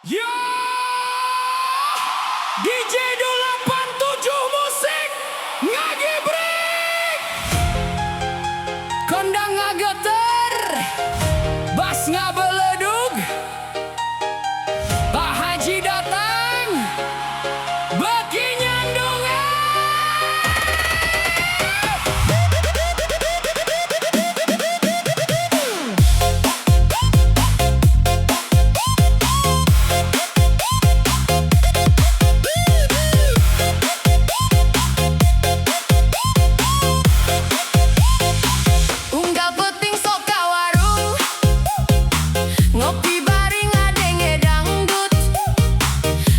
Yo, DJ 87 musik ngagebrik, kondang ngageter, bas ngabeledug, Pak Haji datang, bagi nyandungan. Unggal peting sok ka warung, ngopi bari ngadenge dangdut,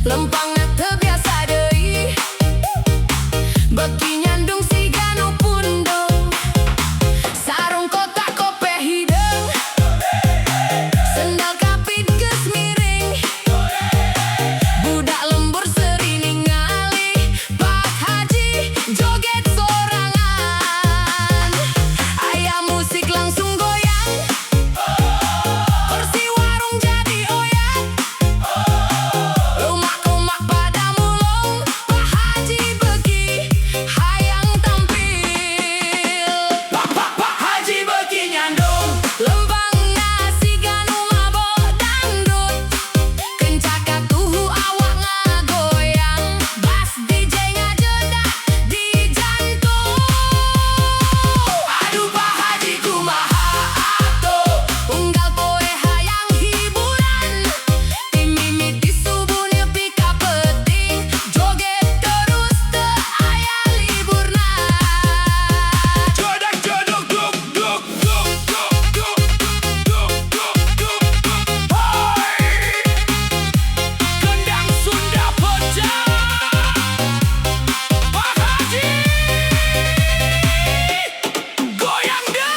lempangna teu biasa deui, beki nyandung siga nu pundung, sarung kotak kope hideung, sendal kapit geus miring, budak lembur seri ningali Pak Haji joget sorangan. Aya musik langsung goyang, kursi warung jadi oyak, lumak-lumak pada mulung, Pak Haji beki hayang tampil. Pak Haji beki nyandung, lembangna siga nu mabok dangdut, kencak katuhu awak ngagoyang, bas DJ ngajedak di jantung. Aduh Pak Haji kumaha atuh, unggal poe hayang hiburan, timimiti subuh nepi ka peuting, joget terus teu aya liburna. Jodak jodok duk duk duk duk duk duk duk duk duk. Hoi, kendang Sunda pecah, Pak Haji goyang deui.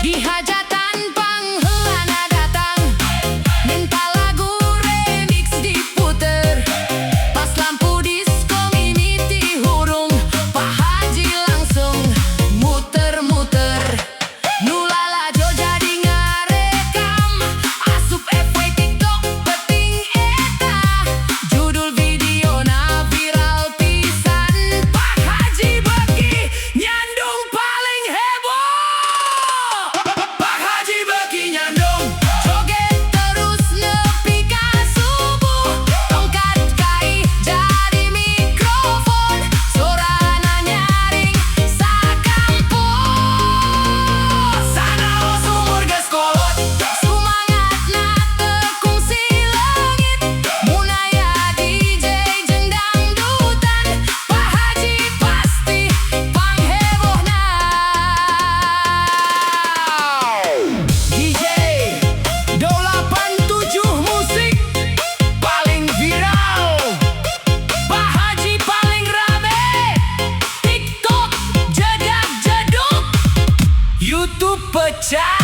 Di hajatan pangheulana datang, minta lagu remix diputer, pas lampu disko mimiti hurung, Pak Haji langsung muter-muter, nu lalajo jadi ngarekam, asup efek TikTok penting eta, judul videona viral pisan, Pak Haji beki nyandung paling heboh. Pak Haji beki nyandung, joget terus nepi ka subuh, tongkat kai jadi mikrofon, sorana nyaring sakampung. Sanaos umur geus kolot, sumangatna teu kungsi leungit, mun aya DJ jeung dangdutan, Pak Haji pasti panghebohna. DJ 87 musik paling viral, Pak Haji paling rame, TikTok jedak jeduk, YouTube pecah.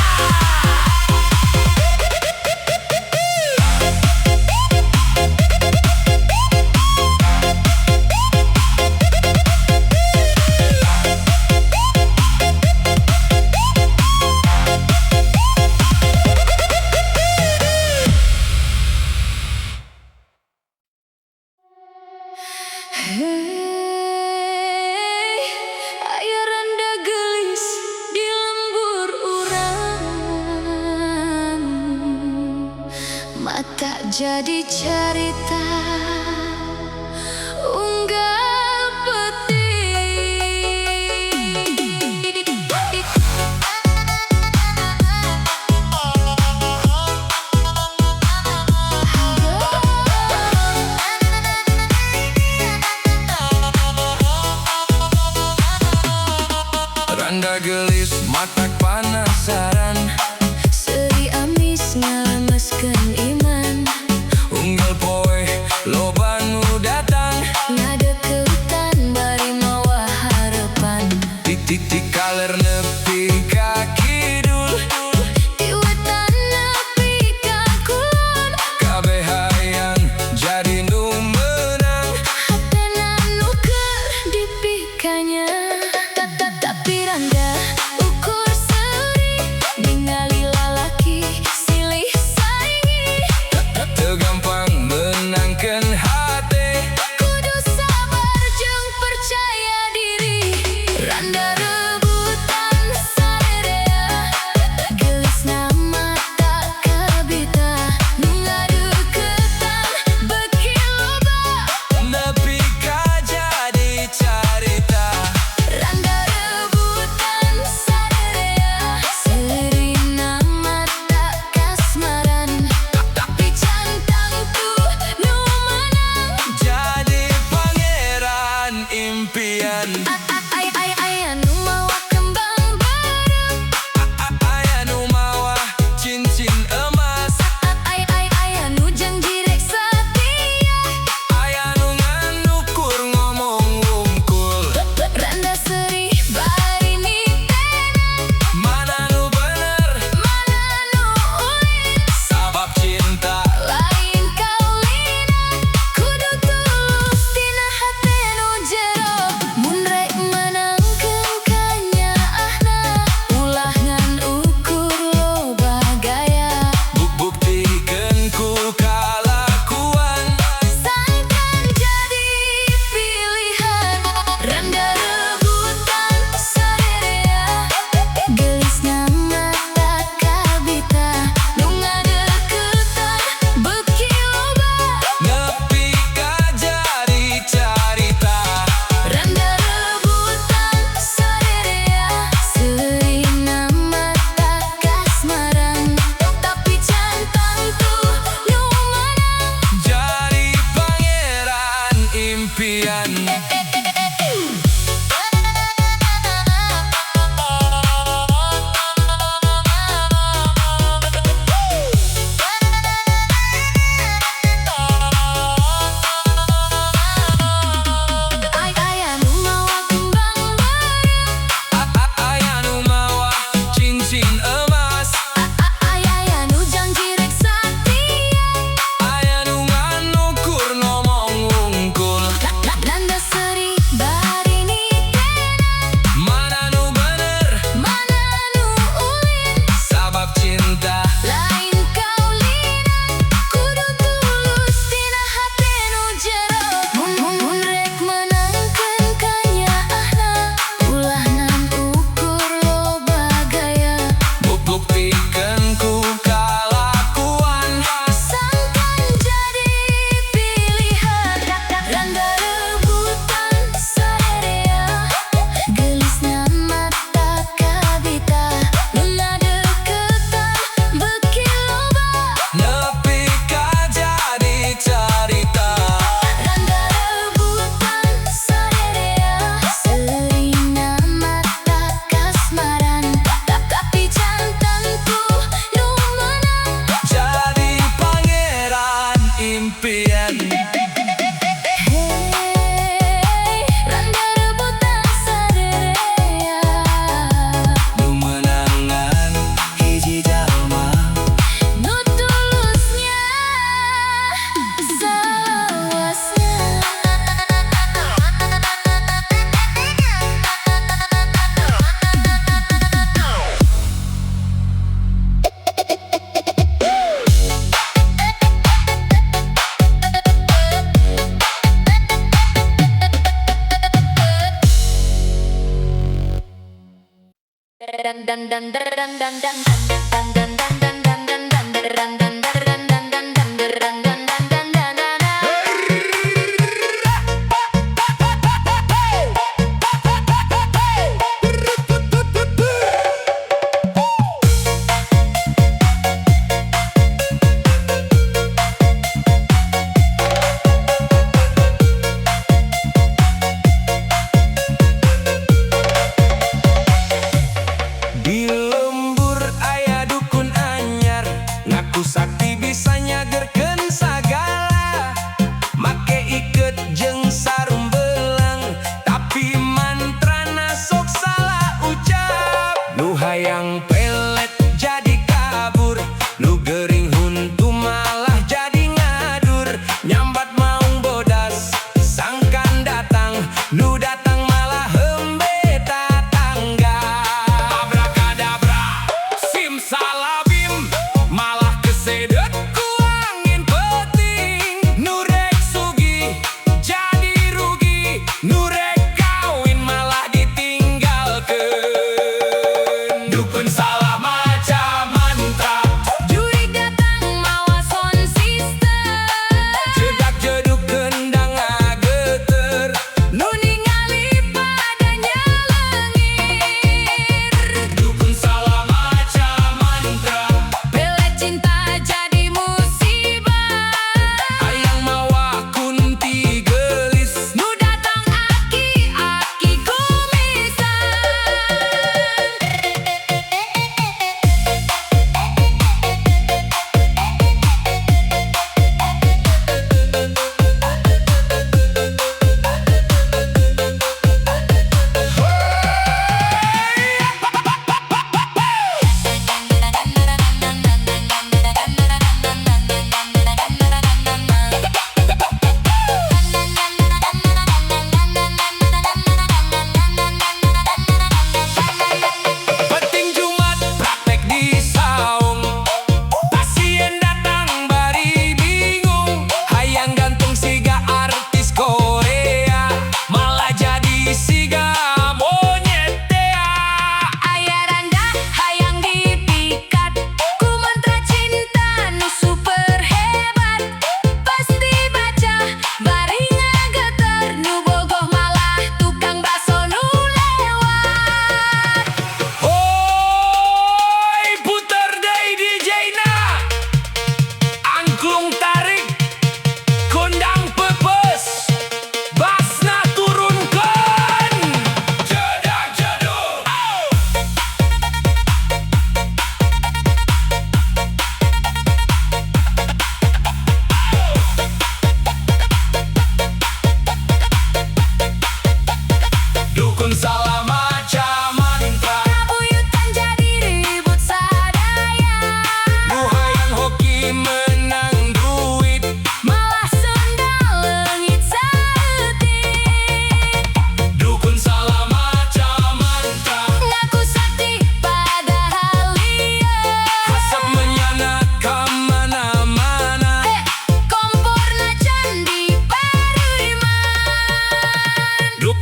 Hey, aya randa geulis di lembur urang, mata jadi carita unggal peting. Randa gelis matak panasaran, seri amis ngalemeskeun iman, unggal poe loba nu datang, ngadekeutan bari mawa harepan, titik kaler nepi ka kidul, di wetan nepi ka kulon, kabeh hayang jadi nu meunang, impian. Di lembur aya dukun anyar ngaku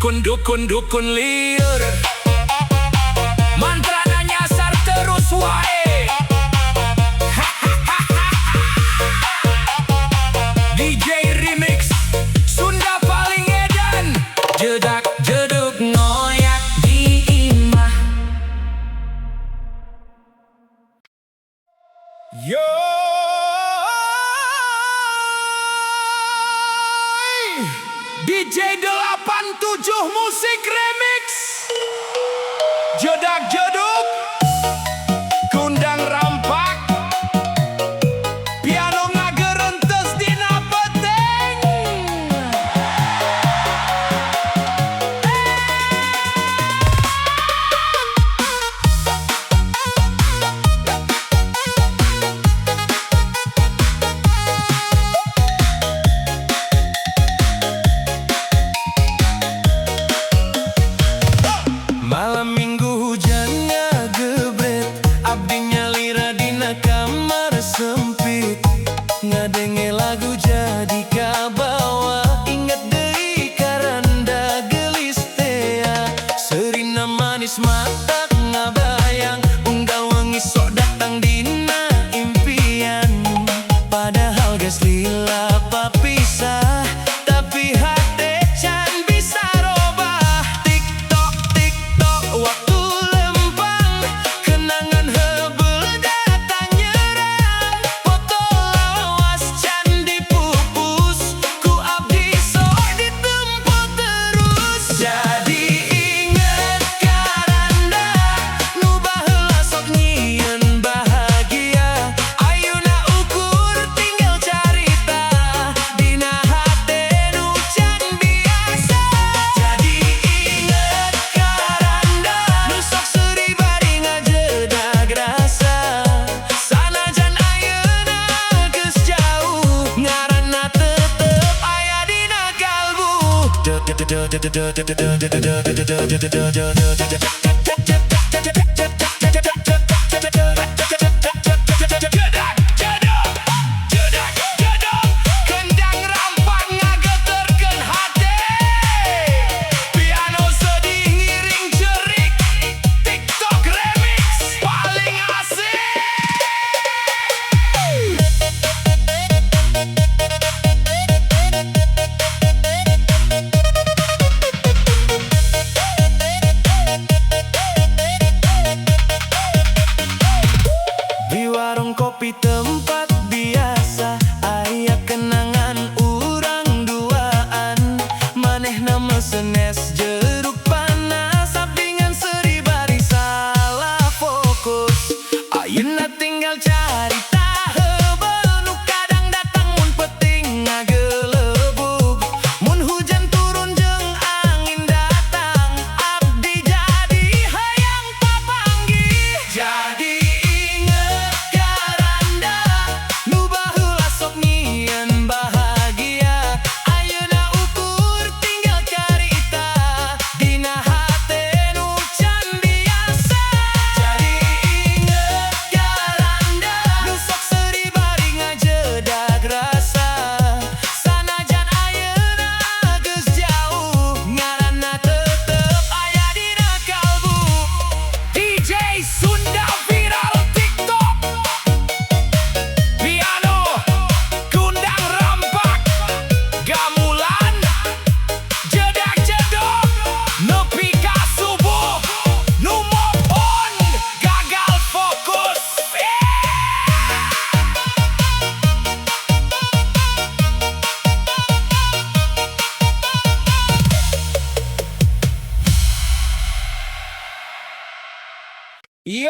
dukun liar. Mantrana nyasar terus wae. DJ Remix Sunda paling edan. Jedak jeduk ngoyak di imah. Yo DJ 87 Musik Remix. Jedak jeduk kundang rampak. Piano ngagerentes dina peteng. Malam minggu hujan ngagebret, abdi nyalira dina kamar sempit. Ngadenge lagu jadi kabawa, inget deui karanda gelis tea. Serina manis mata ngabayang, unggal wengi sok datang dina impian. Padahal geus lila papisah, tapi hate can bisa robah. Waktu lempang, kenangan hebel datang nyerang. Foto lawas can dipupus, ku abdi sok ditempel terus. Jadi inget karanda, nu baheula sok nyieun bahagia. Ayeuna ukur tinggal carita, dina hate nu can biasa. Jadi inget karanda, nu sok seuri bari ngajedag rasa. Sanajan ayeuna geus jauh, ngaranna tetep aya dina kalbu. Kendang rampak ngageterkeun hate. Piano sedih ngiring jerik. TikTok Remix paling asik. Di warung kopi tempat biasa, aya kenangan urang duaan. Manehna mesen es jeruk panas, abdi ngan seuri bari salah fokus. Ayeuna tinggal carita heubeul, nu kadang datang mun peuting ngagelebug. Mun hujan turun jeung angin datang, abdi jadi hayang papanggih. Jadi inget karanda, nu baheula sok nyieun bahagia. Ayeuna ukur tinggal carita, dina hate nu can biasa. Jadi inget karanda, nu sok seuri bari ngajedag rasa. Sanajan ayeuna geus jauh, ngaranna tetep aya dina kalbu. DJ Sunda viral TikTok. Piano kundang rampak, gamulan jedak jeduk, nepi ka subuh, nu move on gagal fokus. Yo